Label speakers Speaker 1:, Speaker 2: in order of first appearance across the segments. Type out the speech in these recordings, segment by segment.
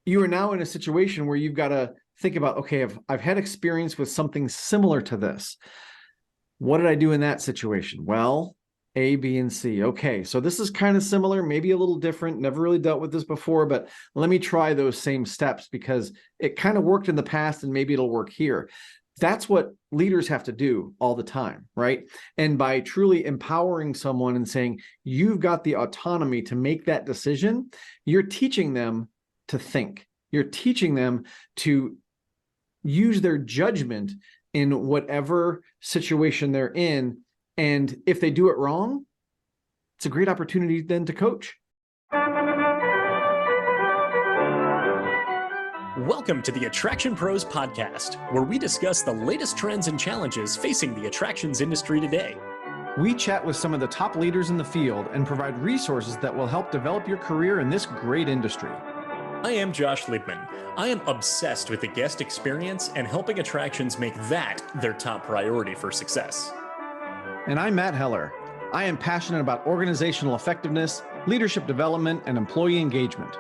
Speaker 1: you are now in a situation where you've got to think about, okay, I've had experience with something similar to this. What did I do in that situation? Well, A, B, and C. Okay, so this is kind of similar, maybe a little different. Never really dealt with this before, but let me try those same steps because it kind of worked in the past and maybe it'll work here. That's what leaders have to do all the time, right? And by truly empowering someone and saying, you've got the autonomy to make that decision, you're teaching them to think. You're teaching them to use their judgment in whatever situation they're in. And if they do it wrong, it's a great opportunity then to coach.
Speaker 2: Welcome to the Attraction Pros podcast, where we discuss the latest trends and challenges facing the attractions industry today.
Speaker 1: We chat with some of the top leaders in the field and provide resources that will help develop your career in this great industry.
Speaker 2: I am Josh Liebman. I am obsessed with the guest experience and helping attractions make that their top priority for success.
Speaker 1: And I'm Matt Heller. I am passionate about organizational effectiveness, leadership development, and employee engagement.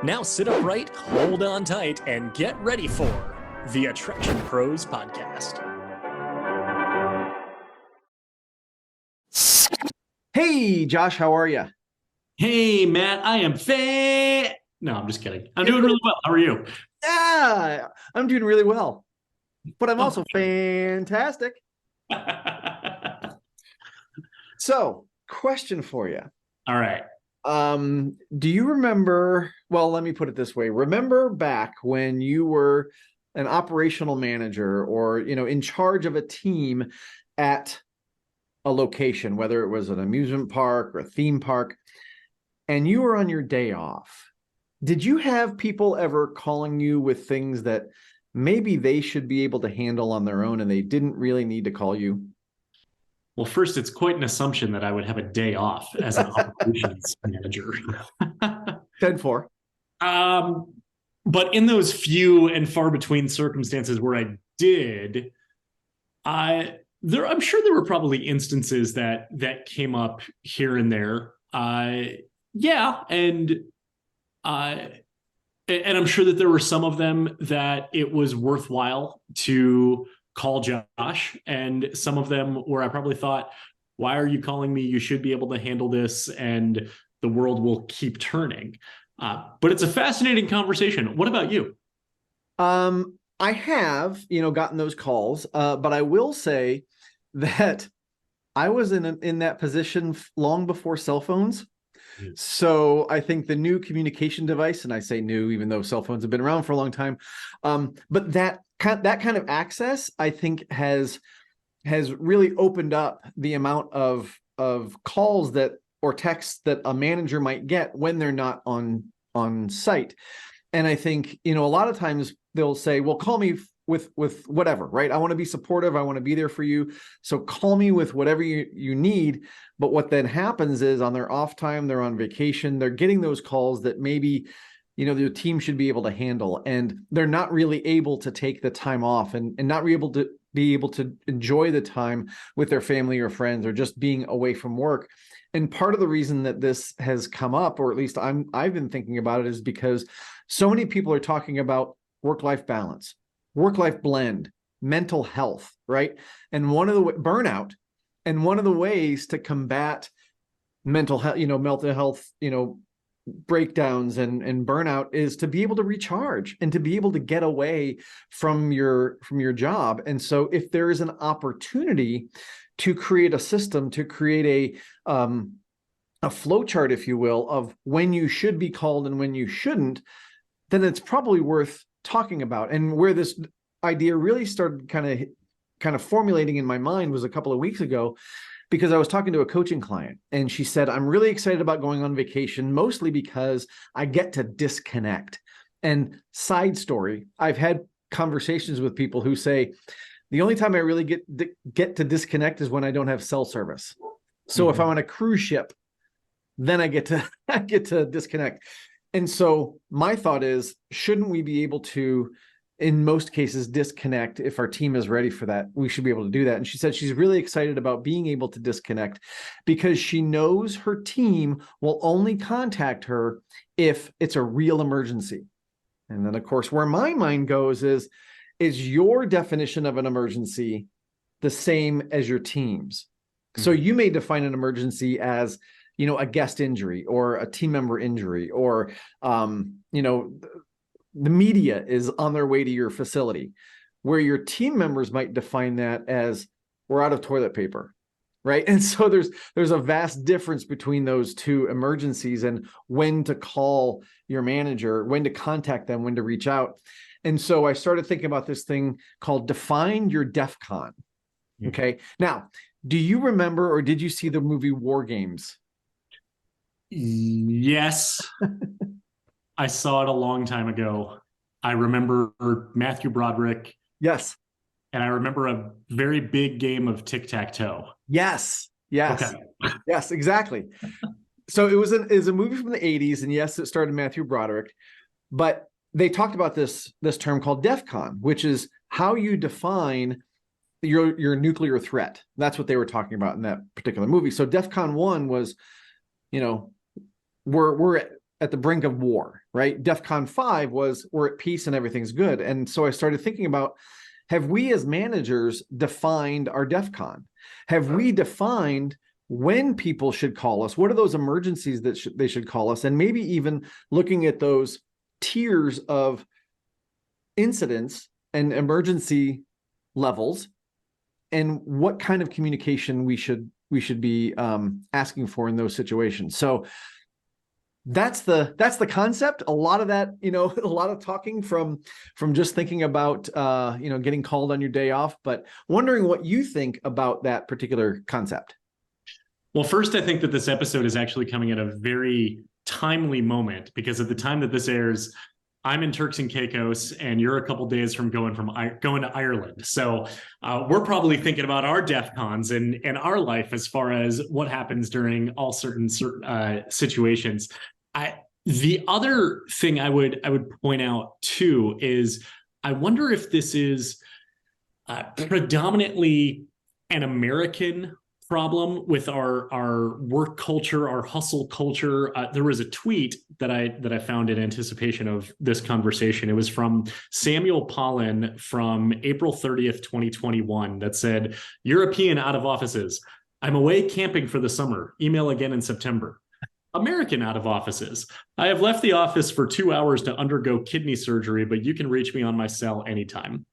Speaker 2: Now sit upright, hold on tight, and get ready for the Attraction Pros podcast.
Speaker 1: Hey, Josh, how are you?
Speaker 3: Hey, Matt, I am No, I'm just kidding. I'm doing really well. How are you?
Speaker 1: Yeah, I'm doing really well, but I'm also fantastic. So, question for you.
Speaker 3: All right.
Speaker 1: Do you remember, well, let me put it this way. Remember back when you were an operational manager or, in charge of a team at a location, whether it was an amusement park or a theme park, and you were on your day off? Did you have people ever calling you with things that maybe they should be able to handle on their own and they didn't really need to call you?
Speaker 3: Well, first, it's quite an assumption that I would have a day off as an operations manager.
Speaker 1: 10-4.
Speaker 3: But in those few and far between circumstances where I did, I'm sure there were probably instances that came up here and there. Yeah, and I'm sure that there were some of them that it was worthwhile to call Josh, and some of them where I probably thought, why are you calling me? You should be able to handle this and the world will keep turning. But it's a fascinating conversation. What about you?
Speaker 1: I have, gotten those calls, but I will say that I was in that position long before cell phones. So I think the new communication device, and I say new, even though cell phones have been around for a long time, but that kind of access, I think, has really opened up the amount of calls or texts that a manager might get when they're not on site. And I think, a lot of times they'll say, well, call me with whatever, right? I want to be supportive. I want to be there for you. So call me with whatever you need. But what then happens is on their off time, they're on vacation, they're getting those calls that maybe, their team should be able to handle. And they're not really able to take the time off and not be able to enjoy the time with their family or friends or just being away from work. And part of the reason that this has come up, or at least I've been thinking about it, is because so many people are talking about work-life balance, work-life blend, mental health, right? And burnout. And one of the ways to combat mental health, breakdowns and burnout is to be able to recharge and to be able to get away from your job. And so if there is an opportunity to create a system, to create a flow chart, if you will, of when you should be called and when you shouldn't, then it's probably worth talking about. And where this idea really started kind of formulating in my mind was a couple of weeks ago, because I was talking to a coaching client and she said, I'm really excited about going on vacation, mostly because I get to disconnect. And side story, I've had conversations with people who say, the only time I really get to disconnect is when I don't have cell service. So if I'm on a cruise ship, then I get to disconnect. And so my thought is, shouldn't we be able to, in most cases, disconnect? If our team is ready for that, we should be able to do that. And she said she's really excited about being able to disconnect because she knows her team will only contact her if it's a real emergency. And then, of course, where my mind goes is your definition of an emergency the same as your team's? So you may define an emergency as, a guest injury or a team member injury, or, the media is on their way to your facility, where your team members might define that as we're out of toilet paper. Right. And so there's a vast difference between those two emergencies and when to call your manager, when to contact them, when to reach out. And so I started thinking about this thing called define your DEFCON. Okay. Now, do you remember, or did you see the movie War Games?
Speaker 3: Yes. I saw it a long time ago. I remember Matthew Broderick.
Speaker 1: Yes.
Speaker 3: And I remember a very big game of tic-tac-toe.
Speaker 1: Yes. Yes.
Speaker 3: Okay.
Speaker 1: Yes, exactly. So it was a movie from the 80s, and yes, it starred Matthew Broderick, but they talked about this term called DEFCON, which is how you define your nuclear threat. That's what they were talking about in that particular movie. So DEFCON 1 was, we're at the brink of war, right? DEFCON 5 was we're at peace and everything's good. And so I started thinking about, have we as managers defined our DEFCON? Have we defined when people should call us? What are those emergencies that they should call us? And maybe even looking at those tiers of incidents and emergency levels, and what kind of communication we should be asking for in those situations. So that's the concept. A lot of that, a lot of talking from just thinking about getting called on your day off, but wondering what you think about that particular concept.
Speaker 3: Well, first, I think that this episode is actually coming at a very timely moment, because at the time that this airs, I'm in Turks and Caicos, and you're a couple days from going to Ireland. So we're probably thinking about our DEFCONs and our life as far as what happens during all certain situations. The other thing I would point out too is I wonder if this is predominantly an American problem with our work culture, our hustle culture. There was a tweet that I found in anticipation of this conversation. It was from Samuel Pollan from April 30th, 2021, that said, European out of offices. I'm away camping for the summer. Email again in September. American out of offices. I have left the office for 2 hours to undergo kidney surgery, but you can reach me on my cell anytime.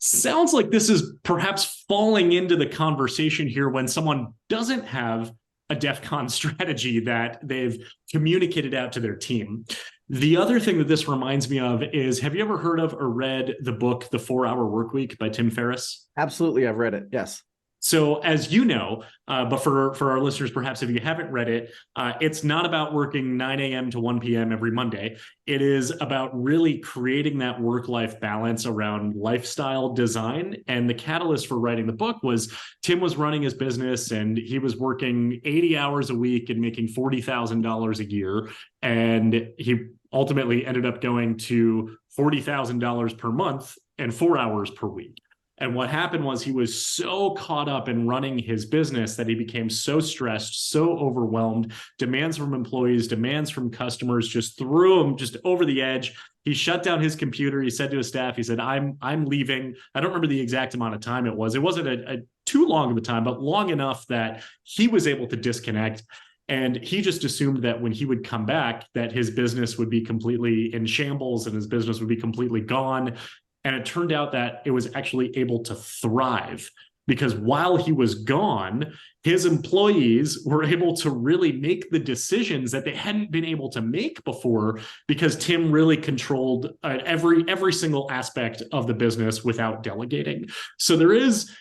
Speaker 3: Sounds like this is perhaps falling into the conversation here when someone doesn't have a DEFCON strategy that they've communicated out to their team. The other thing that this reminds me of is, have you ever heard of or read the book, The 4-Hour Workweek by Tim Ferriss?
Speaker 1: Absolutely. I've read it. Yes.
Speaker 3: So as you know, but for our listeners, perhaps if you haven't read it, it's not about working 9 a.m. to 1 p.m. every Monday. It is about really creating that work-life balance around lifestyle design. And the catalyst for writing the book was Tim was running his business, and he was working 80 hours a week and making $40,000 a year. And he ultimately ended up going to $40,000 per month and 4 hours per week. And what happened was he was so caught up in running his business that he became so stressed, so overwhelmed. Demands from employees, demands from customers just threw him just over the edge. He shut down his computer. He said to his staff, he said, I'm leaving. I don't remember the exact amount of time it was. It wasn't a too long of a time, but long enough that he was able to disconnect. And he just assumed that when he would come back, that his business would be completely in shambles and his business would be completely gone. And it turned out that it was actually able to thrive, because while he was gone, his employees were able to really make the decisions that they hadn't been able to make before, because Tim really controlled every single aspect of the business without delegating. So there is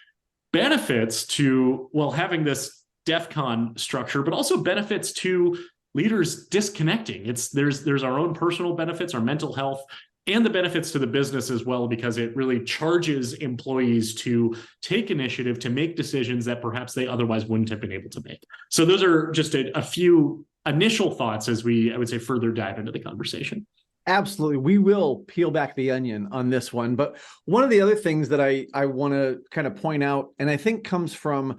Speaker 3: benefits to, well, having this DEFCON structure, but also benefits to leaders disconnecting. There's our own personal benefits, our mental health, and the benefits to the business as well, because it really charges employees to take initiative, to make decisions that perhaps they otherwise wouldn't have been able to make. So those are just a few initial thoughts as I would say, further dive into the conversation. Absolutely.
Speaker 1: We will peel back the onion on this one. But one of the other things that I want to kind of point out, and I think comes from,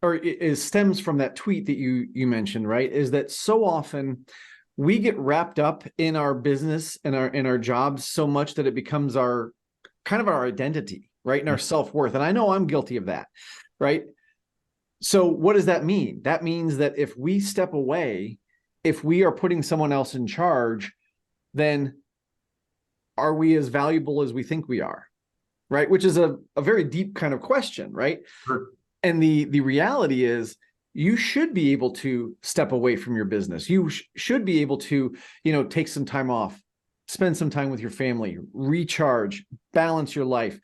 Speaker 1: or stems from that tweet that you mentioned, right, is that so often we get wrapped up in our business and our jobs so much that it becomes our kind of our identity, right? And our self-worth. And I know I'm guilty of that, right? So what does that mean? That means that if we step away, if we are putting someone else in charge, then are we as valuable as we think we are? Right? Which is a very deep kind of question, right?
Speaker 3: Sure.
Speaker 1: And the reality is you should be able to step away from your business. You should be able to, take some time off, spend some time with your family, recharge, balance your life,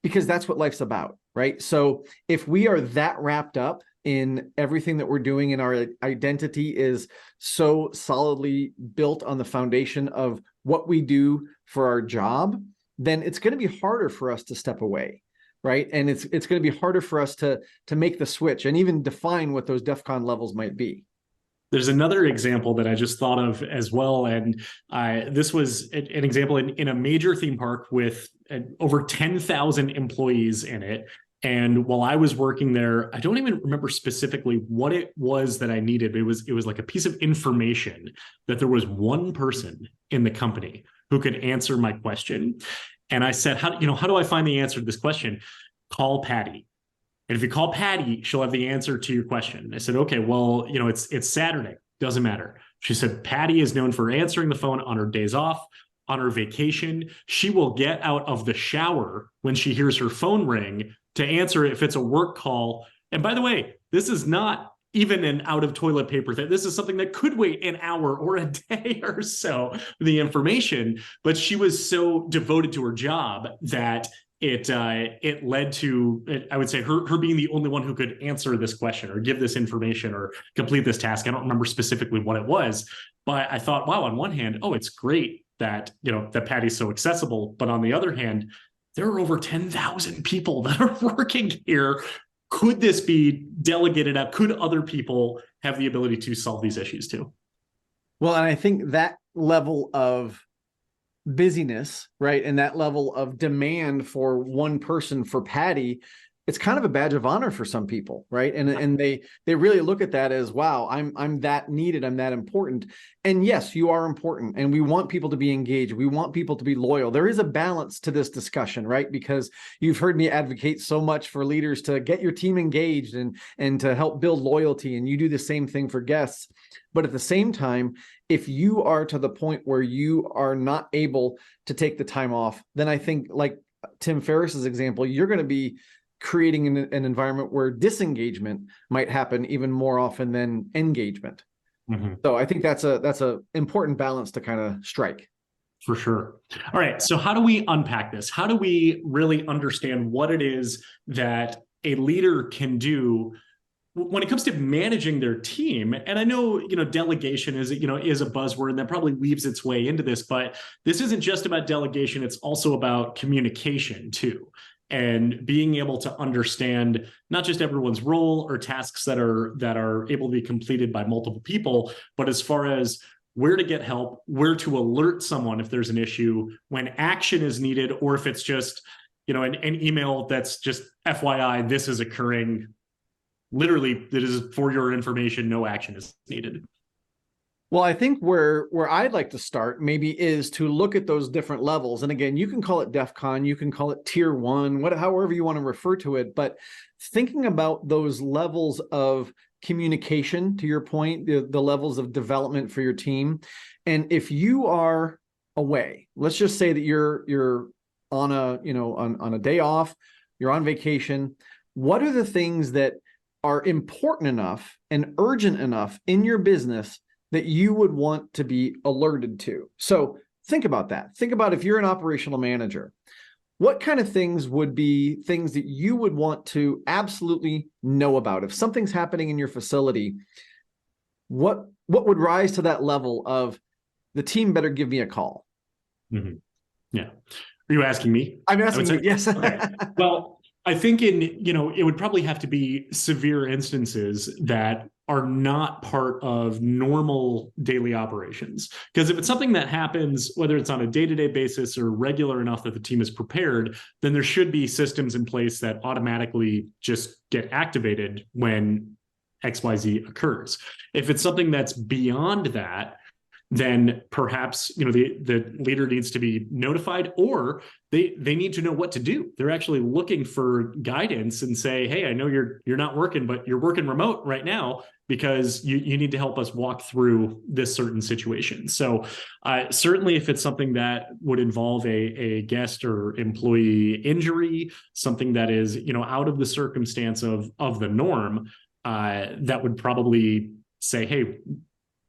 Speaker 1: because that's what life's about, right? So if we are that wrapped up in everything that we're doing and our identity is so solidly built on the foundation of what we do for our job, then it's going to be harder for us to step away, right? And it's going to be harder for us to make the switch and even define what those DEFCON levels might be.
Speaker 3: There's another example that I just thought of as well. And this was an example in a major theme park with over 10,000 employees in it. And while I was working there, I don't even remember specifically what it was that I needed. It was like a piece of information that there was one person in the company who could answer my question. And I said, how do I find the answer to this question? Call Patty. And if you call Patty, she'll have the answer to your question. I said, okay, well, it's Saturday. Doesn't matter. She said, Patty is known for answering the phone on her days off, on her vacation. She will get out of the shower when she hears her phone ring to answer if it's a work call. And by the way, this is not even an out of toilet paper thing. This is something that could wait an hour or a day or so, the information. But she was so devoted to her job that it led to, I would say, her being the only one who could answer this question or give this information or complete this task. I don't remember specifically what it was, but I thought, wow, on one hand, oh, it's great that, that Patty's so accessible. But on the other hand, there are over 10,000 people that are working here. Could this be delegated out? Could other people have the ability to solve these issues too?
Speaker 1: Well, and I think that level of busyness, right, and that level of demand for one person, for Patty, it's kind of a badge of honor for some people, right? And they really look at that as, wow, I'm that needed, I'm that important. And yes, you are important, and we want people to be engaged, we want people to be loyal. There is a balance to this discussion, right? Because you've heard me advocate so much for leaders to get your team engaged and to help build loyalty, and you do the same thing for guests. But at the same time, if you are to the point where you are not able to take the time off, then I think, like Tim Ferriss's example, you're going to be creating an environment where disengagement might happen even more often than engagement. Mm-hmm. So I think that's a important balance to kind of strike.
Speaker 3: For sure. All right. So how do we unpack this? How do we really understand what it is that a leader can do when it comes to managing their team? And I know, delegation is a buzzword, and that probably weaves its way into this, but this isn't just about delegation. It's also about communication too, and being able to understand not just everyone's role or tasks that are able to be completed by multiple people, but as far as where to get help, where to alert someone if there's an issue, when action is needed, or if it's just, an email that's just FYI, this is occurring. Literally, that is for your information, no action is needed.
Speaker 1: Well, I think where I'd like to start maybe is to look at those different levels. And again, you can call it DEFCON, you can call it tier 1, however you want to refer to it. But thinking about those levels of communication, to your point, the levels of development for your team. And if you are away, let's just say that you're on a day off, you're on vacation. What are the things that are important enough and urgent enough in your business that you would want to be alerted to? So think about that. Think about if you're an operational manager, what kind of things would be things that you would want to absolutely know about? If something's happening in your facility, what would rise to that level of the team better give me a call?
Speaker 3: Mm-hmm. Yeah. Are you asking me?
Speaker 1: I'm asking you, yes.
Speaker 3: Okay. Well, I think it would probably have to be severe instances that are not part of normal daily operations. Because if it's something that happens, whether it's on a day-to-day basis or regular enough that the team is prepared, then there should be systems in place that automatically just get activated when XYZ occurs. If it's something that's beyond that, then perhaps, the leader needs to be notified, or they need to know what to do. They're actually looking for guidance and say, hey, I know you're not working, but you're working remote right now because you need to help us walk through this certain situation. So certainly if it's something that would involve a guest or employee injury, something that is, out of the circumstance of the norm, that would probably say, hey,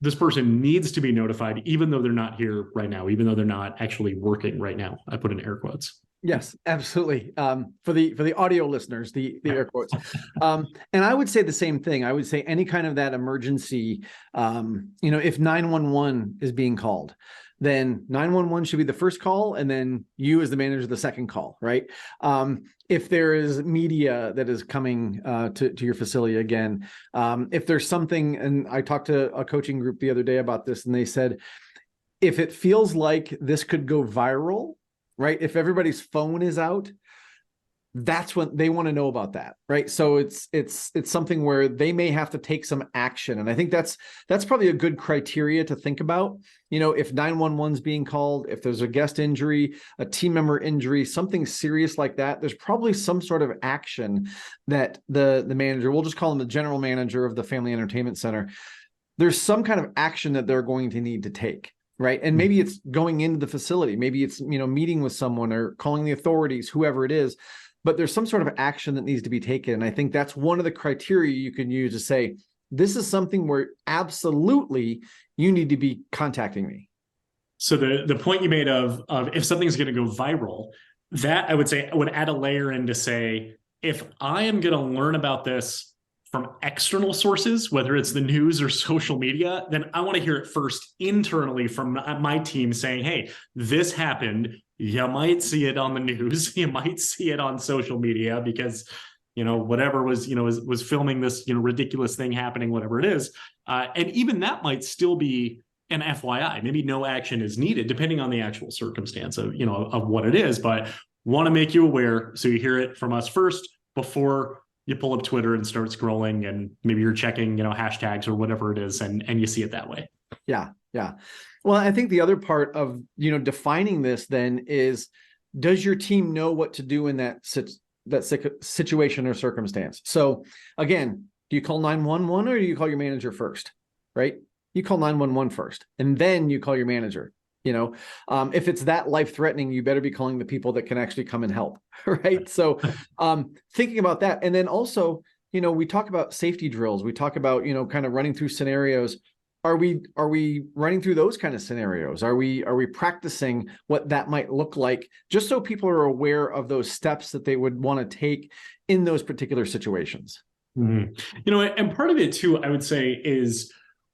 Speaker 3: this person needs to be notified, even though they're not here right now, even though they're not actually working right now. I put in air quotes.
Speaker 1: Yes, absolutely. For the audio listeners, the air quotes. And I would say the same thing. I would say any kind of that emergency, if 911 is being called, then 911 should be the first call, and then you as the manager, the second call, right? If there is media that is coming to your facility again, if there's something, and I talked to a coaching group the other day about this, and they said, if it feels like this could go viral, right? If everybody's phone is out, that's what they want to know about that, right? So it's something where they may have to take some action. And I think that's probably a good criteria to think about. If 911 is being called, if there's a guest injury, a team member injury, something serious like that, there's probably some sort of action that the manager, we'll just call him the general manager of the family entertainment center, there's some kind of action that they're going to need to take. Right. And maybe it's going into the facility. Maybe it's, meeting with someone or calling the authorities, whoever it is. But there's some sort of action that needs to be taken. And I think that's one of the criteria you can use to say, this is something where absolutely you need to be contacting me.
Speaker 3: So the point you made of if something's going to go viral, that I would say I would add a layer in to say, if I am going to learn about this from external sources, whether it's the news or social media, then I want to hear it first internally from my team saying, hey, this happened. You might see it on the news. You might see it on social media because, whatever was filming this, ridiculous thing happening, whatever it is. And even that might still be an FYI. Maybe no action is needed, depending on the actual circumstance of what it is, but want to make you aware. So you hear it from us first before you pull up Twitter and start scrolling, and maybe you're checking, hashtags or whatever it is, and you see it that way.
Speaker 1: Yeah. Yeah. Well, I think the other part of, defining this then is, does your team know what to do in that situation or circumstance? So again, do you call 911 or do you call your manager first? Right? You call 911 first, and then you call your manager. If it's that life-threatening, you better be calling the people that can actually come and help, right? So thinking about that. And then also, we talk about safety drills. We talk about, kind of running through scenarios. Are we running through those kind of scenarios? Are we practicing what that might look like, just so people are aware of those steps that they would want to take in those particular situations?
Speaker 3: Mm-hmm. And part of it too, I would say, is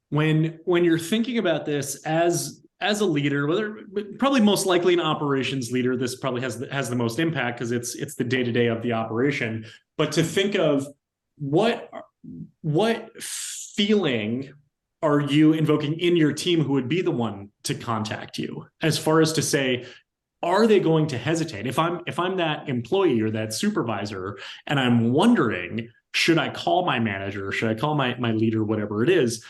Speaker 3: when you're thinking about this as a leader, probably most likely an operations leader, this probably has the most impact because it's the day-to-day of the operation. But to think of what feeling are you invoking in your team who would be the one to contact you, as far as to say, are they going to hesitate? If I'm that employee or that supervisor and I'm wondering, should I call my manager? Should I call my leader, whatever it is?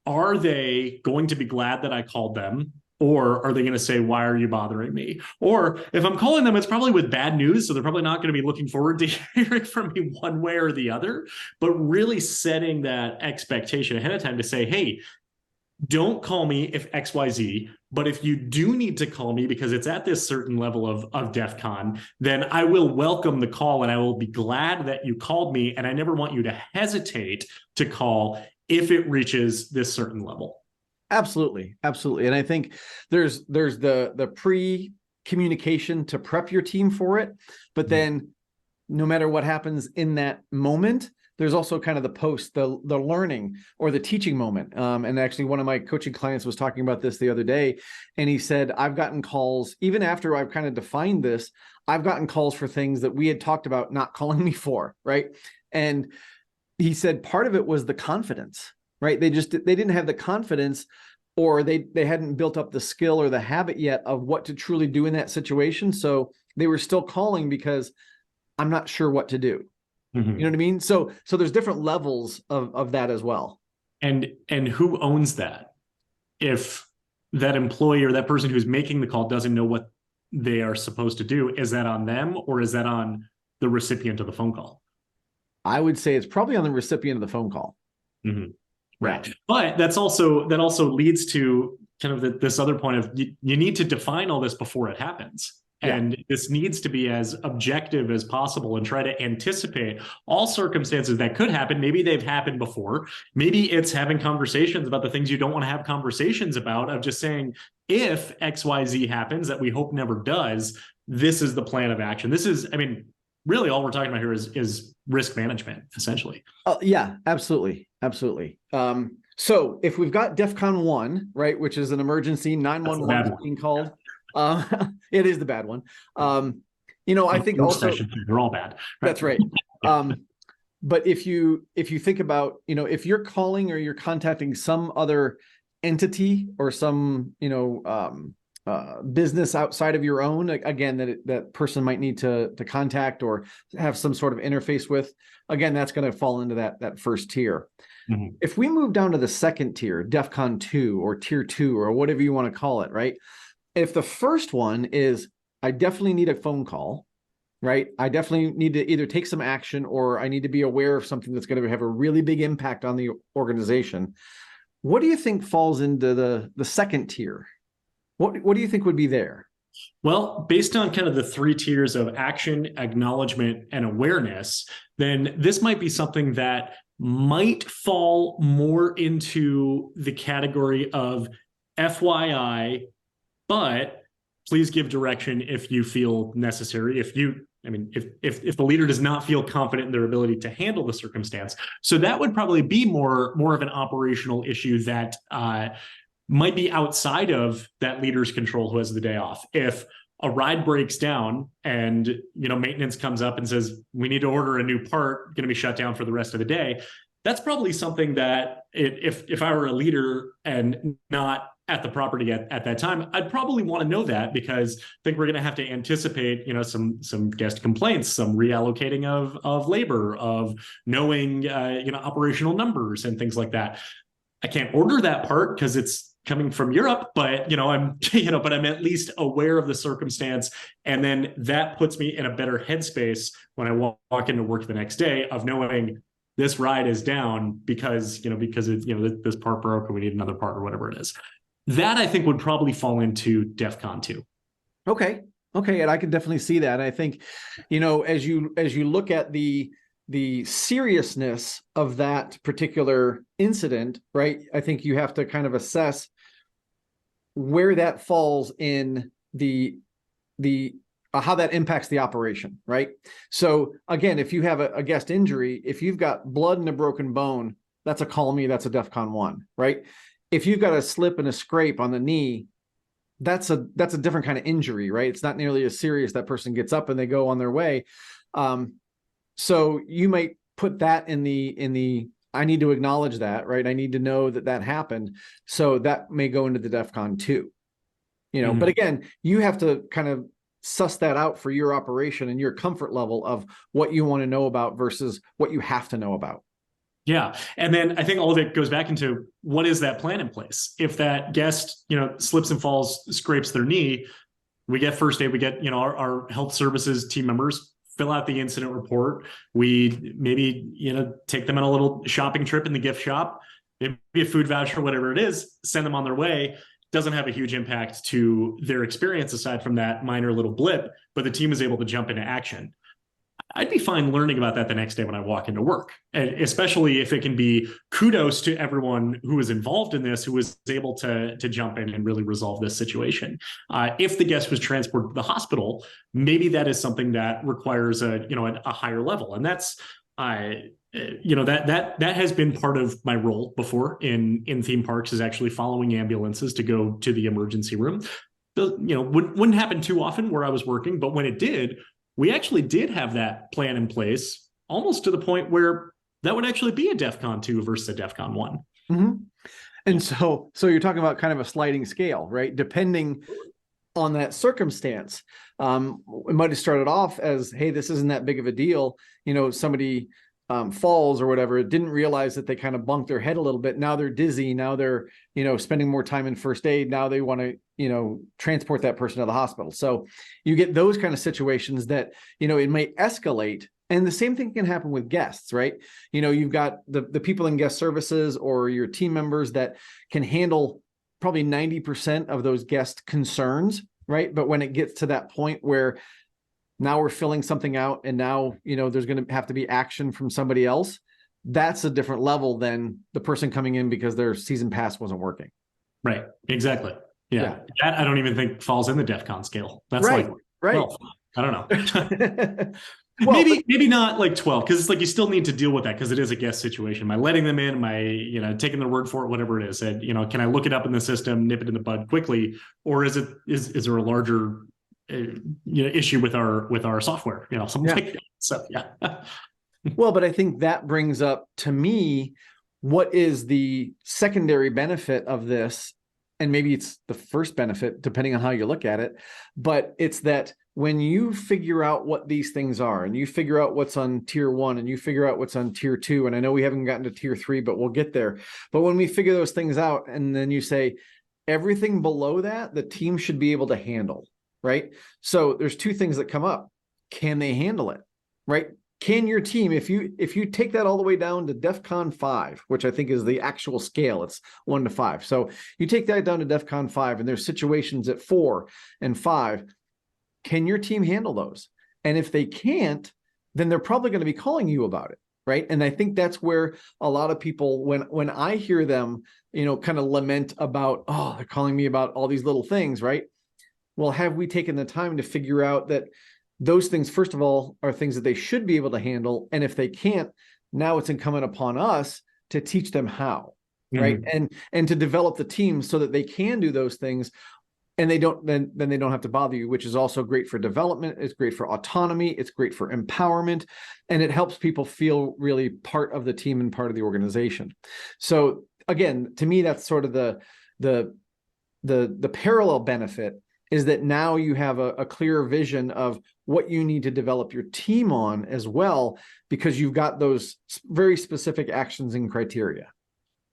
Speaker 3: Are they going to be glad that I called them? Or are they going to say, why are you bothering me? Or if I'm calling them, it's probably with bad news. So they're probably not going to be looking forward to hearing from me one way or the other, but really setting that expectation ahead of time to say, hey, don't call me if XYZ, but if you do need to call me because it's at this certain level of DEFCON, then I will welcome the call and I will be glad that you called me. And I never want you to hesitate to call if it reaches this certain level.
Speaker 1: Absolutely. Absolutely. And I think there's the pre-communication to prep your team for it, but then no matter what happens in that moment, there's also kind of the post, the learning or the teaching moment. And actually one of my coaching clients was talking about this the other day, and he said, I've gotten calls, even after I've kind of defined this, I've gotten calls for things that we had talked about not calling me for, right? And he said part of it was the confidence, right? They didn't have the confidence, or they hadn't built up the skill or the habit yet of what to truly do in that situation. So they were still calling because I'm not sure what to do. Mm-hmm. You know what I mean? So there's different levels of that as well.
Speaker 3: And who owns that? If that employee or that person who's making the call doesn't know what they are supposed to do, is that on them or is that on the recipient of the phone call?
Speaker 1: I would say it's probably on the recipient of the phone call.
Speaker 3: Mm-hmm. Right. But that also leads to kind of this other point of you need to define all this before it happens. And this needs to be as objective as possible and try to anticipate all circumstances that could happen. Maybe they've happened before. Maybe it's having conversations about the things you don't want to have conversations about, of just saying, if XYZ happens, that we hope never does, this is the plan of action. This is, I mean, really all we're talking about here is risk management, essentially.
Speaker 1: Yeah, absolutely. Absolutely. So if we've got DEFCON 1, right, which is an emergency 911 being called, it is the bad one. I think also
Speaker 3: they're all bad. Right?
Speaker 1: That's right. But if you think about, if you're calling or you're contacting some other entity or some, business outside of your own, again, that person might need to contact or have some sort of interface with, again, that's going to fall into that first tier. Mm-hmm. If we move down to the second tier, DEFCON 2 or tier 2 or whatever you want to call it, right? If the first one is, I definitely need a phone call, right? I definitely need to either take some action or I need to be aware of something that's going to have a really big impact on the organization. What do you think falls into the second tier? What do you think would be there?
Speaker 3: Well, based on kind of the three tiers of action, acknowledgement, and awareness, then this might be something that might fall more into the category of FYI, but please give direction if you feel necessary. If the leader does not feel confident in their ability to handle the circumstance. So that would probably be more of an operational issue that might be outside of that leader's control who has the day off. If a ride breaks down and maintenance comes up and says, we need to order a new part, going to be shut down for the rest of the day, that's probably something that if I were a leader and not at the property at that time, I'd probably want to know that, because I think we're going to have to anticipate, some guest complaints, some reallocating of labor, of knowing, operational numbers and things like that. I can't order that part because it's coming from Europe, but I'm at least aware of the circumstance, and then that puts me in a better headspace when I walk into work the next day of knowing this ride is down because it's this part broke and we need another part or whatever it is. That I think would probably fall into DEFCON 2.
Speaker 1: Okay, and I can definitely see that. I think, as you look at the seriousness of that particular incident, right? I think you have to kind of assess where that falls in the how that impacts the operation, right? So again, if you have a guest injury, if you've got blood and a broken bone, that's a call me, that's a DEFCON 1, right? If you've got a slip and a scrape on the knee, that's a different kind of injury, right? It's not nearly as serious. That person gets up and they go on their way. So you might put that in the I need to acknowledge that, right? I need to know that happened. So that may go into the DEFCON 2, But again, you have to kind of suss that out for your operation and your comfort level of what you want to know about versus what you have to know about.
Speaker 3: Yeah. And then I think all of it goes back into what is that plan in place? If that guest, slips and falls, scrapes their knee, we get first aid, we get, our health services team members fill out the incident report. We maybe, take them on a little shopping trip in the gift shop, maybe a food voucher, whatever it is, send them on their way. Doesn't have a huge impact to their experience aside from that minor little blip, but the team is able to jump into action. I'd be fine learning about that the next day when I walk into work, and especially if it can be kudos to everyone who was involved in this, who was able to jump in and really resolve this situation. If the guest was transported to the hospital, maybe that is something that requires a higher level, and that's that has been part of my role before in theme parks, is actually following ambulances to go to the emergency room. Wouldn't happen too often where I was working, but when it did, we actually did have that plan in place, almost to the point where that would actually be a DEFCON 2 versus a DEFCON 1.
Speaker 1: Mm-hmm. And so you're talking about kind of a sliding scale, right? Depending on that circumstance. It might have started off as, hey, this isn't that big of a deal. Somebody falls or whatever, didn't realize that they kind of bumped their head a little bit. Now they're dizzy. Now they're, spending more time in first aid. Now they want to, transport that person to the hospital. So you get those kind of situations that, it may escalate. And the same thing can happen with guests, right? You've got the people in guest services or your team members that can handle probably 90% of those guest concerns, right? But when it gets to that point where now we're filling something out and now, there's going to have to be action from somebody else, that's a different level than the person coming in because their season pass wasn't working.
Speaker 3: Right. Exactly. Yeah. That I don't even think falls in the DEFCON scale. That's
Speaker 1: right.
Speaker 3: Well, I don't know.
Speaker 1: Well,
Speaker 3: maybe not like 12, because it's like you still need to deal with that because it is a guest situation. Am I letting them in? Am I, taking their word for it, whatever it is? And, can I look it up in the system, nip it in the bud quickly? Or is there a larger issue with our software, something like that. So, yeah.
Speaker 1: Well, but I think that brings up to me, what is the secondary benefit of this? And maybe it's the first benefit, depending on how you look at it, but it's that when you figure out what these things are and you figure out what's on tier 1 and you figure out what's on tier 2, and I know we haven't gotten to tier 3, but we'll get there. But when we figure those things out and then you say everything below that, the team should be able to handle, right? So there's two things that come up. Can they handle it, right? Can your team, if you take that all the way down to DEFCON 5, which I think is the actual scale, it's 1 to 5. So you take that down to DEFCON 5 and there's situations at 4 and 5. Can your team handle those? And if they can't, then they're probably going to be calling you about it, right? And I think that's where a lot of people, when I hear them, kind of lament about, oh, they're calling me about all these little things, right? Well, have we taken the time to figure out that those things, first of all, are things that they should be able to handle. And if they can't, now it's incumbent upon us to teach them how, right? And to develop the team so that they can do those things. And they don't, then they don't have to bother you, which is also great for development. It's great for autonomy. It's great for empowerment. And it helps people feel really part of the team and part of the organization. So again, to me, that's sort of the parallel benefit, is that now you have a clearer vision of what you need to develop your team on as well, because you've got those very specific actions and criteria.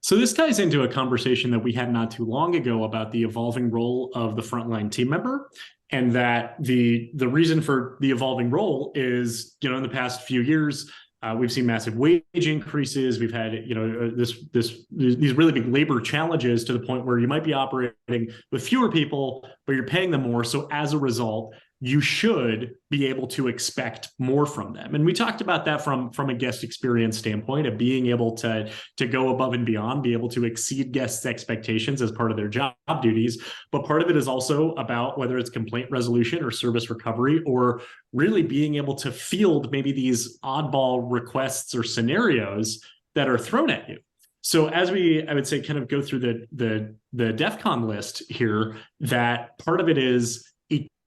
Speaker 3: So this ties into a conversation that we had not too long ago about the evolving role of the frontline team member, and that the reason for the evolving role is, in the past few years, we've seen massive wage increases. We've had, these really big labor challenges to the point where you might be operating with fewer people, but you're paying them more. So as a result, you should be able to expect more from them. And we talked about that from a guest experience standpoint, of being able to go above and beyond, be able to exceed guests' expectations as part of their job duties. But part of it is also about whether it's complaint resolution or service recovery, or really being able to field maybe these oddball requests or scenarios that are thrown at you. So as I would say, kind of go through the DEFCON list here, that part of it is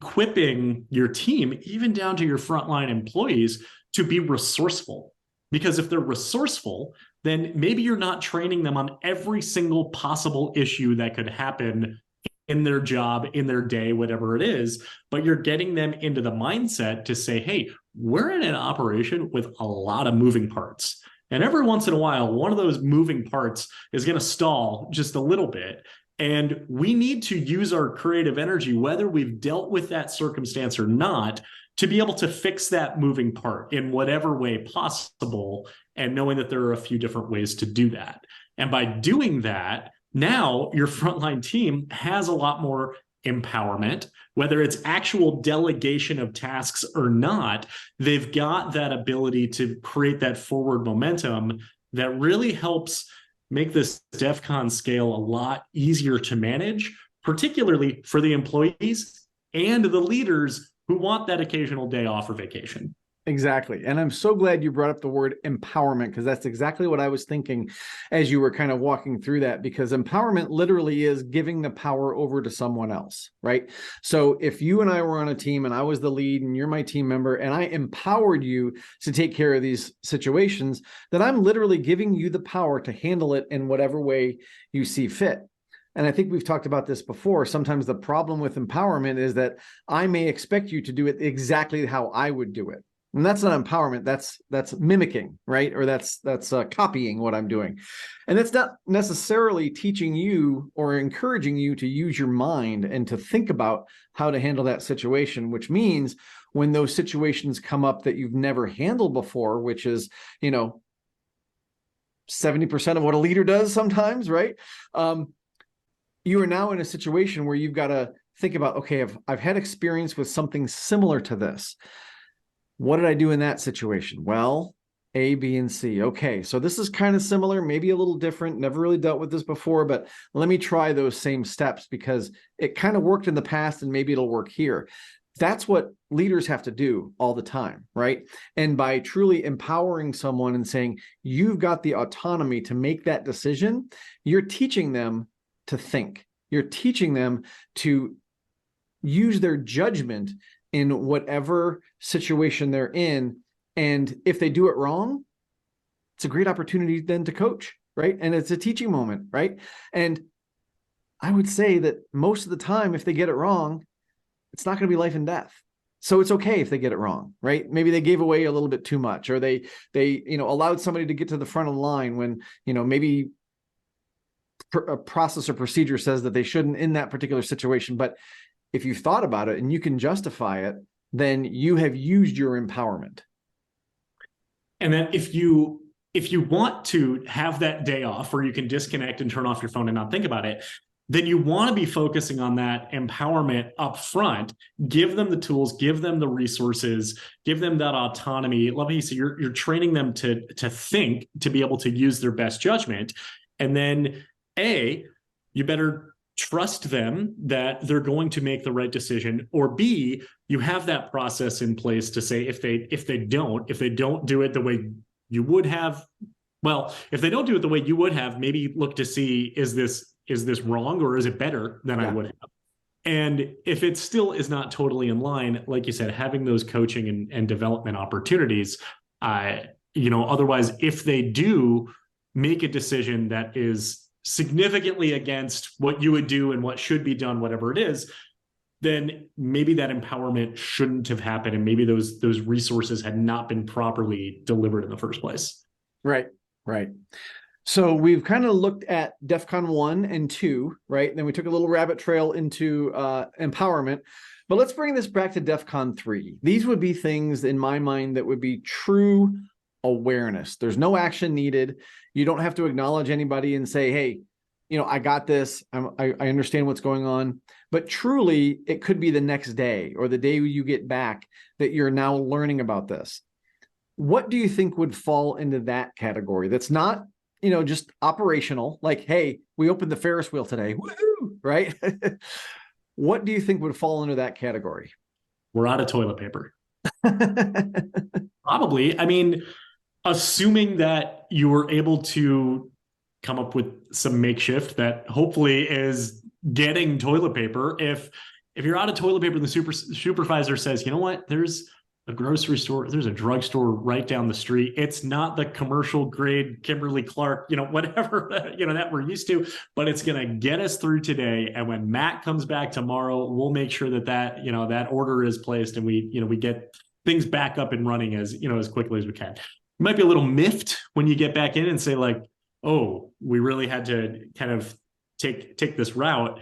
Speaker 3: equipping your team, even down to your frontline employees, to be resourceful. Because if they're resourceful, then maybe you're not training them on every single possible issue that could happen in their job, in their day, whatever it is, but you're getting them into the mindset to say, hey, we're in an operation with a lot of moving parts. And every once in a while, one of those moving parts is going to stall just a little bit. And we need to use our creative energy, whether we've dealt with that circumstance or not, to be able to fix that moving part in whatever way possible, and knowing that there are a few different ways to do that. And by doing that, now your frontline team has a lot more empowerment, whether it's actual delegation of tasks or not. They've got that ability to create that forward momentum that really helps make this DEFCON scale a lot easier to manage, particularly for the employees and the leaders who want that occasional day off or vacation.
Speaker 1: Exactly. And I'm so glad you brought up the word empowerment, because that's exactly what I was thinking as you were kind of walking through that, because empowerment literally is giving the power over to someone else, right? So if you and I were on a team and I was the lead and you're my team member and I empowered you to take care of these situations, then I'm literally giving you the power to handle it in whatever way you see fit. And I think we've talked about this before. Sometimes the problem with empowerment is that I may expect you to do it exactly how I would do it. And that's not empowerment. That's mimicking, right? Or that's copying what I'm doing. And that's not necessarily teaching you or encouraging you to use your mind and to think about how to handle that situation, which means when those situations come up that you've never handled before, which is, 70% of what a leader does sometimes, right? You are now in a situation where you've got to think about, okay, I've had experience with something similar to this. What did I do in that situation? Well, A, B, and C. Okay, so this is kind of similar, maybe a little different. Never really dealt with this before, but let me try those same steps because it kind of worked in the past and maybe it'll work here. That's what leaders have to do all the time, right? And by truly empowering someone and saying, you've got the autonomy to make that decision, you're teaching them to think. You're teaching them to use their judgment in whatever situation they're in. And if they do it wrong, it's a great opportunity then to coach, right? And it's a teaching moment, right? And I would say that most of the time, if they get it wrong, it's not going to be life and death. So it's okay if they get it wrong, right? Maybe they gave away a little bit too much, or they allowed somebody to get to the front of the line when, maybe a process or procedure says that they shouldn't in that particular situation. But if you've thought about it and you can justify it, then you have used your empowerment.
Speaker 3: And then if you want to have that day off where you can disconnect and turn off your phone and not think about it, then you want to be focusing on that empowerment up front. Give them the tools, give them the resources, give them that autonomy. Let me see, you're training them to think, to be able to use their best judgment. And then you better trust them that they're going to make the right decision, or B, you have that process in place to say if they don't do it the way you would have, well, if they don't do it the way you would have, maybe look to see, is this wrong or is it better than I would have? And if it still is not totally in line, like you said, having those coaching and development opportunities, otherwise, if they do make a decision that is significantly against what you would do and what should be done, whatever it is, then maybe that empowerment shouldn't have happened. And maybe those resources had not been properly delivered in the first place.
Speaker 1: Right. So we've kind of looked at DEFCON 1 and 2, right? And then we took a little rabbit trail into empowerment. But let's bring this back to DEFCON 3. These would be things in my mind that would be true awareness. There's no action needed. You don't have to acknowledge anybody and say, hey, I got this. I understand what's going on. But truly, it could be the next day or the day you get back that you're now learning about this. What do you think would fall into that category? That's not, just operational, like, hey, we opened the Ferris wheel today. Woo-hoo! Right? What do you think would fall into that category?
Speaker 3: We're out of toilet paper. Probably. I mean, assuming that you were able to come up with some makeshift that hopefully is getting toilet paper. If you're out of toilet paper, the supervisor says, you know what, there's a grocery store, there's a drugstore right down the street. It's not the commercial grade Kimberly Clark, whatever, that we're used to, but it's going to get us through today. And when Matt comes back tomorrow, we'll make sure that order is placed and we get things back up and running as quickly as we can. You might be a little miffed when you get back in and say like, oh, we really had to kind of take this route.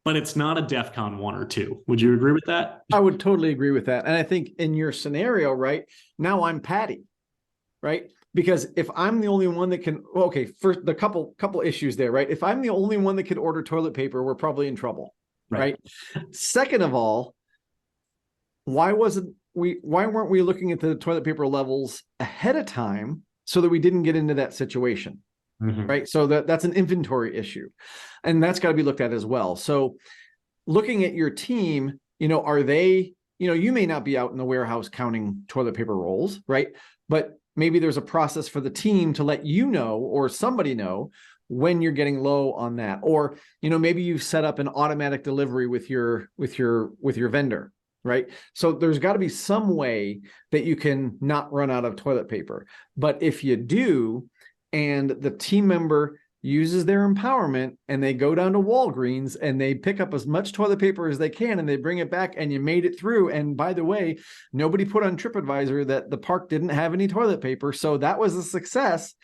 Speaker 3: But it's not a DEFCON 1 or 2. Would you agree with that?
Speaker 1: I would totally agree with that. And I think in your scenario, right, now I'm Patty, right? Because if I'm the only one that can, first the couple issues there, right? If I'm the only one that can order toilet paper, we're probably in trouble, right? Second of all, why weren't we looking at the toilet paper levels ahead of time so that we didn't get into that situation? Mm-hmm. Right. So that's an inventory issue. And that's got to be looked at as well. So looking at your team, are they, you may not be out in the warehouse counting toilet paper rolls, right? But maybe there's a process for the team to let or somebody know when you're getting low on that. Or, maybe you've set up an automatic delivery with your vendor, right? So there's got to be some way that you can not run out of toilet paper. But if you do, and the team member uses their empowerment and they go down to Walgreens and they pick up as much toilet paper as they can and they bring it back and you made it through. And by the way, nobody put on TripAdvisor that the park didn't have any toilet paper. So that was a success.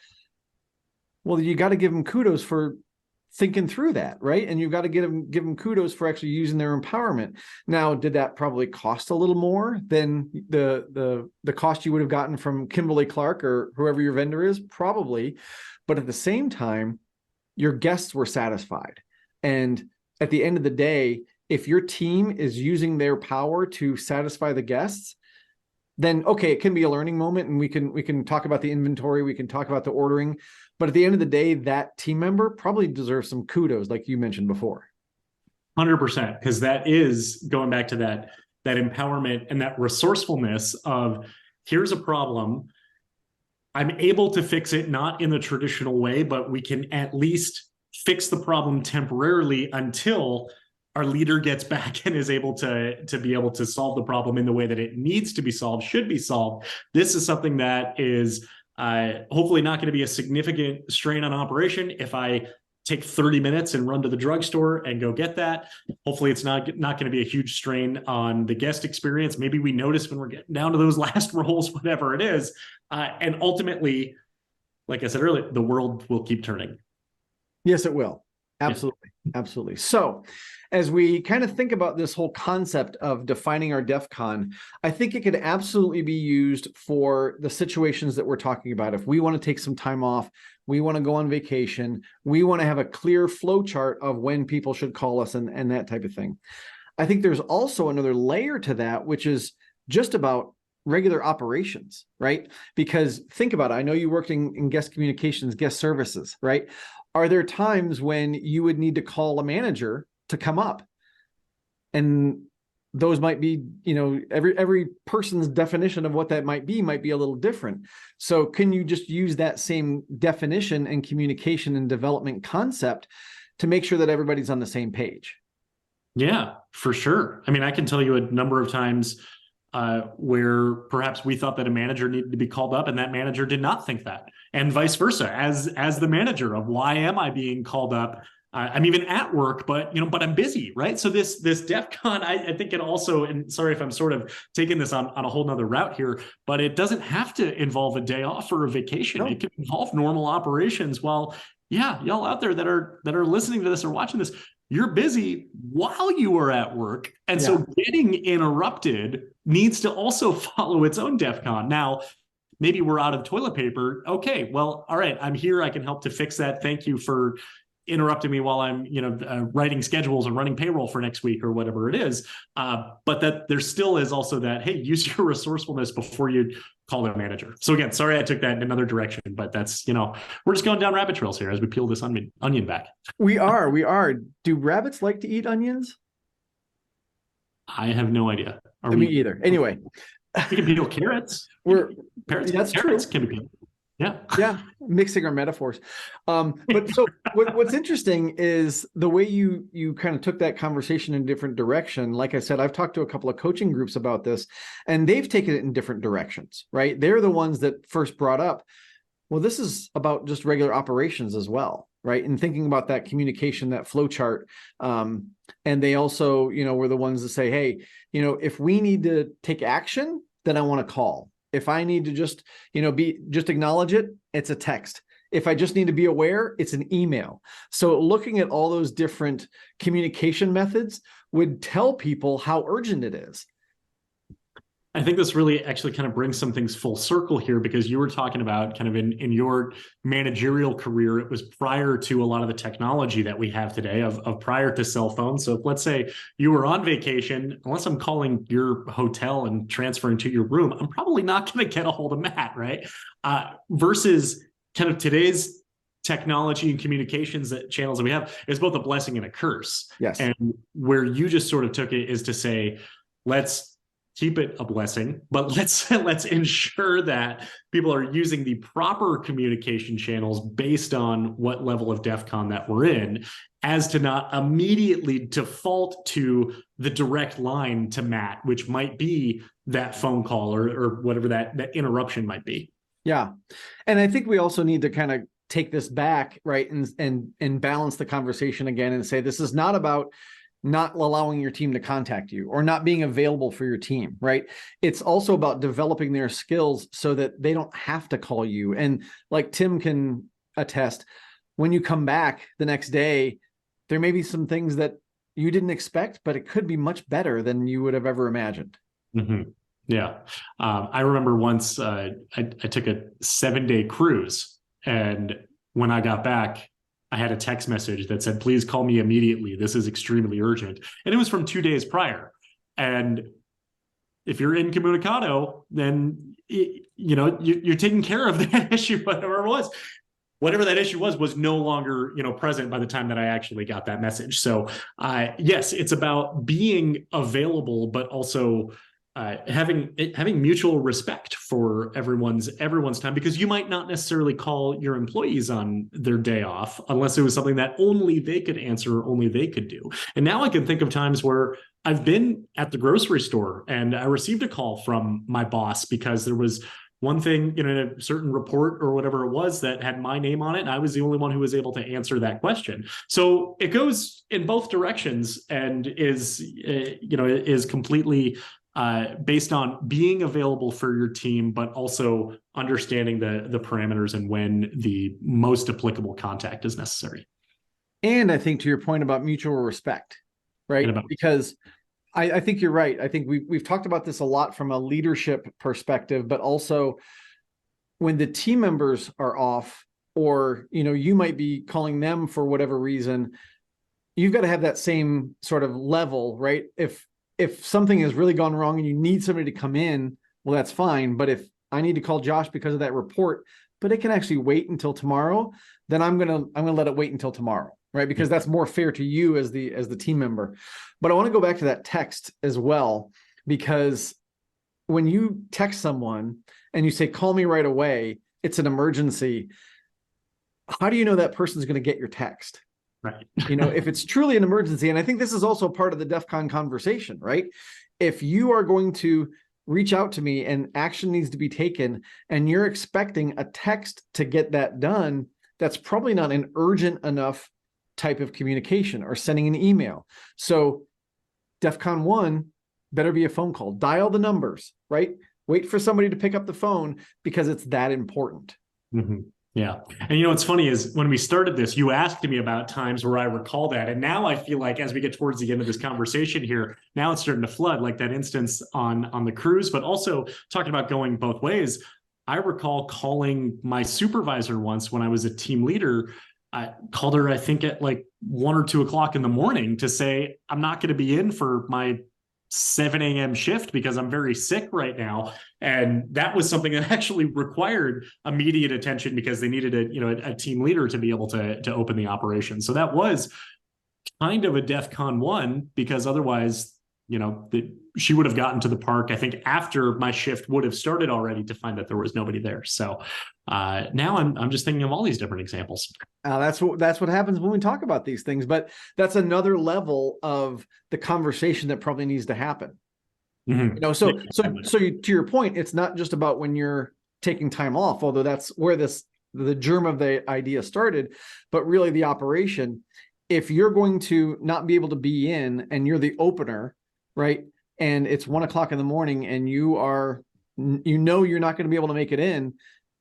Speaker 1: Well, you got to give them kudos for thinking through that, right? And you've got to give them kudos for actually using their empowerment. Now, did that probably cost a little more than the cost you would have gotten from Kimberly-Clark or whoever your vendor is? Probably. But at the same time, your guests were satisfied. And at the end of the day, if your team is using their power to satisfy the guests, then okay, it can be a learning moment and we can talk about the inventory, we can talk about the ordering, but at the end of the day, that team member probably deserves some kudos, like you mentioned before.
Speaker 3: 100%, because that is going back to that empowerment and that resourcefulness of, here's a problem, I'm able to fix it, not in the traditional way, but we can at least fix the problem temporarily until our leader gets back and is able to be able to solve the problem in the way that it needs to be solved, should be solved. This is something that is hopefully not going to be a significant strain on operation. If I take 30 minutes and run to the drugstore and go get that, hopefully it's not going to be a huge strain on the guest experience. Maybe we notice when we're getting down to those last rolls, whatever it is. And ultimately, like I said earlier, the world will keep turning.
Speaker 1: Yes, it will. Absolutely. Yeah. Absolutely. So as we kind of think about this whole concept of defining our DEFCON, I think it could absolutely be used for the situations that we're talking about. If we want to take some time off, we want to go on vacation, we want to have a clear flow chart of when people should call us and that type of thing. I think there's also another layer to that, which is just about regular operations, right? Because think about it. I know you worked in guest communications, guest services, right? Are there times when you would need to call a manager to come up? And those might be, every person's definition of what that might be a little different. So can you just use that same definition and communication and development concept to make sure that everybody's on the same page?
Speaker 3: Yeah, for sure. I mean, I can tell you a number of times where perhaps we thought that a manager needed to be called up and that manager did not think that, and vice versa. As the manager of, why am I being called up? I'm even at work, but I'm busy, right? So this DEFCON, I think it also, and sorry if I'm sort of taking this on a whole nother route here, but it doesn't have to involve a day off or a vacation. No. It can involve normal operations. Well, yeah, y'all out there that are listening to this or watching this, you're busy while you are at work. And so getting interrupted needs to also follow its own DEFCON. Now, maybe we're out of toilet paper. Okay, well, all right, I'm here. I can help to fix that. Thank you for interrupting me while I'm, writing schedules and running payroll for next week or whatever it is. But that there still is also that, hey, use your resourcefulness before you call the manager. So again, sorry I took that in another direction, but that's, we're just going down rabbit trails here as we peel this onion back. We
Speaker 1: are. Do rabbits like to eat onions?
Speaker 3: I have no idea.
Speaker 1: Me either. Anyway.
Speaker 3: We can peel carrots.
Speaker 1: That's
Speaker 3: carrots
Speaker 1: true.
Speaker 3: Can be peeled.
Speaker 1: Yeah. Mixing our metaphors. But so what's interesting is the way you kind of took that conversation in a different direction. Like I said, I've talked to a couple of coaching groups about this and they've taken it in different directions, right? They're the ones that first brought up, well, this is about just regular operations as well, right? And thinking about that communication, that flow chart. And they also, were the ones that say, hey, if we need to take action, then I want to call. If I need to just acknowledge it, it's a text. If I just need to be aware, it's an email. So looking at all those different communication methods would tell people how urgent it is.
Speaker 3: I think this really actually kind of brings some things full circle here, because you were talking about kind of in your managerial career, it was prior to a lot of the technology that we have today of prior to cell phones. So if, let's say you were on vacation, unless I'm calling your hotel and transferring to your room, I'm probably not going to get a hold of Matt, right? Versus kind of today's technology and communications channels that we have is both a blessing and a curse.
Speaker 1: Yes.
Speaker 3: And where you just sort of took it is to say, let's keep it a blessing, but let's ensure that people are using the proper communication channels based on what level of DEFCON that we're in, as to not immediately default to the direct line to Matt, which might be that phone call or whatever that interruption might be.
Speaker 1: Yeah. And I think we also need to kind of take this back, right, and balance the conversation again and say, this is not about not allowing your team to contact you or not being available for your team, right? It's also about developing their skills so that they don't have to call you. And like Tim can attest, when you come back the next day, there may be some things that you didn't expect, but it could be much better than you would have ever imagined.
Speaker 3: Mm-hmm. Yeah. I remember once I took a 7-day cruise, and when I got back, I had a text message that said, please call me immediately. This is extremely urgent. And it was from 2 days prior. And if you're incommunicado, then, you're taking care of that issue, whatever it was. Whatever that issue was no longer, present by the time that I actually got that message. So, yes, it's about being available, but also having mutual respect for everyone's time, because you might not necessarily call your employees on their day off unless it was something that only they could answer or only they could do. And now I can think of times where I've been at the grocery store and I received a call from my boss because there was one thing in a certain report or whatever it was that had my name on it, and I was the only one who was able to answer that question. So it goes in both directions and is completely based on being available for your team, but also understanding the parameters and when the most applicable contact is necessary.
Speaker 1: And I think to your point about mutual respect, right? Because I think you're right. I think we've talked about this a lot from a leadership perspective, but also when the team members are off, or, you might be calling them for whatever reason, you've got to have that same sort of level, right? If something has really gone wrong and you need somebody to come in, well, that's fine. But if I need to call Josh because of that report, but it can actually wait until tomorrow, then I'm gonna let it wait until tomorrow, right? Because that's more fair to you as the team member. But I want to go back to that text as well, because when you text someone and you say, call me right away, it's an emergency. How do you know that person's going to get your text?
Speaker 3: Right.
Speaker 1: If it's truly an emergency, and I think this is also part of the DEFCON conversation, right? If you are going to reach out to me and action needs to be taken, and you're expecting a text to get that done, that's probably not an urgent enough type of communication, or sending an email. So DEFCON 1 better be a phone call. Dial the numbers, right? Wait for somebody to pick up the phone because it's that important.
Speaker 3: Mm-hmm. Yeah. And what's funny is when we started this, you asked me about times where I recall that. And now I feel like as we get towards the end of this conversation here, now it's starting to flood, like that instance on the cruise, but also talking about going both ways. I recall calling my supervisor once when I was a team leader. I called her, I think at like 1 or 2 o'clock in the morning to say, I'm not going to be in for my 7 a.m. shift because I'm very sick right now. And that was something that actually required immediate attention because they needed a team leader to be able to open the operation. So that was kind of a DEFCON 1, because otherwise, she would have gotten to the park, I think, after my shift would have started already, to find that there was nobody there. So now I'm just thinking of all these different examples.
Speaker 1: That's what happens when we talk about these things. But that's another level of the conversation that probably needs to happen.
Speaker 3: Mm-hmm.
Speaker 1: So to your point, it's not just about when you're taking time off, although that's where the germ of the idea started, but really the operation. If you're going to not be able to be in and you're the opener, right? And it's 1 o'clock in the morning and you're not going to be able to make it in,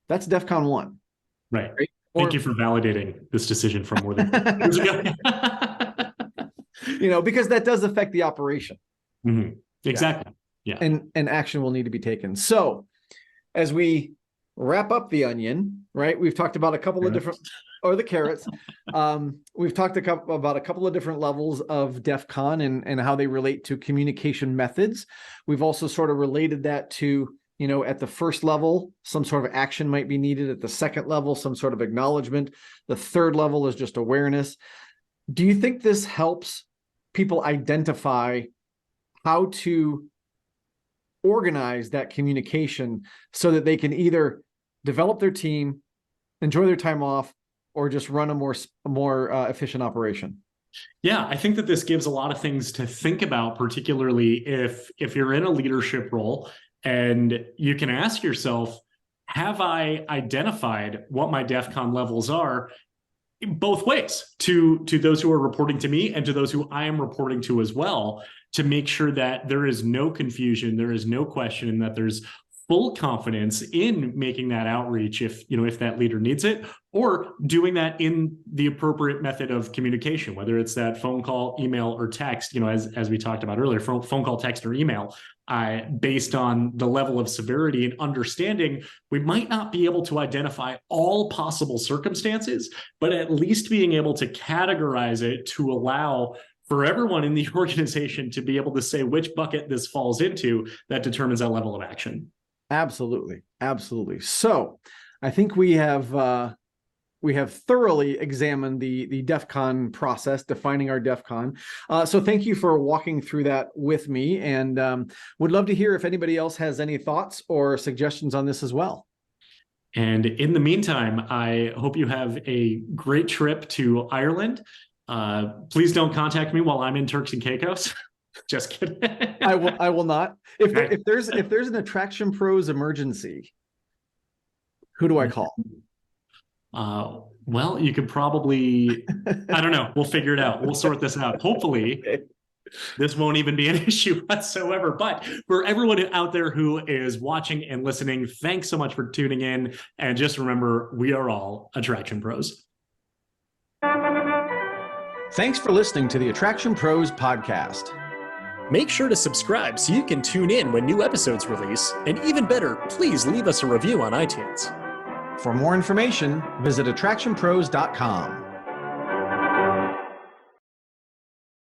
Speaker 1: that's DEFCON 1.
Speaker 3: Right? Thank you for validating this decision from more than years ago.
Speaker 1: Because that does affect the operation.
Speaker 3: Mm-hmm. Exactly. Yeah.
Speaker 1: And action will need to be taken. So as we wrap up the onion, right? We've talked about a couple of different, or the carrots. We've talked about a couple of different levels of DEFCON and how they relate to communication methods. We've also sort of related that to, at the first level, some sort of action might be needed. At the second level, some sort of acknowledgement. The third level is just awareness. Do you think this helps people identify how to organize that communication so that they can either develop their team, enjoy their time off, or just run a more efficient operation?
Speaker 3: Yeah, I think that this gives a lot of things to think about, particularly if you're in a leadership role, and you can ask yourself, have I identified what my DEFCON levels are both ways, to those who are reporting to me and to those who I am reporting to as well, to make sure that there is no confusion, there is no question, and that there's full confidence in making that outreach if that leader needs it, or doing that in the appropriate method of communication, whether it's that phone call, email, or text, as we talked about earlier, phone call, text, or email. Based on the level of severity and understanding, we might not be able to identify all possible circumstances, but at least being able to categorize it to allow for everyone in the organization to be able to say which bucket this falls into, that determines that level of action.
Speaker 1: Absolutely. Absolutely. So I think we have thoroughly examined the DEFCON process, defining our DEFCON. So thank you for walking through that with me, and would love to hear if anybody else has any thoughts or suggestions on this as well.
Speaker 3: And in the meantime, I hope you have a great trip to Ireland. Please don't contact me while I'm in Turks and Caicos. Just kidding.
Speaker 1: I will not. If there's an Attraction Pros emergency, who do I call?
Speaker 3: Well, you could probably, I don't know. We'll figure it out. We'll sort this out. Hopefully, this won't even be an issue whatsoever. But for everyone out there who is watching and listening, thanks so much for tuning in. And just remember, we are all Attraction Pros.
Speaker 1: Thanks for listening to the Attraction Pros podcast.
Speaker 2: Make sure to subscribe so you can tune in when new episodes release. And even better, please leave us a review on iTunes.
Speaker 1: For more information, visit attractionpros.com.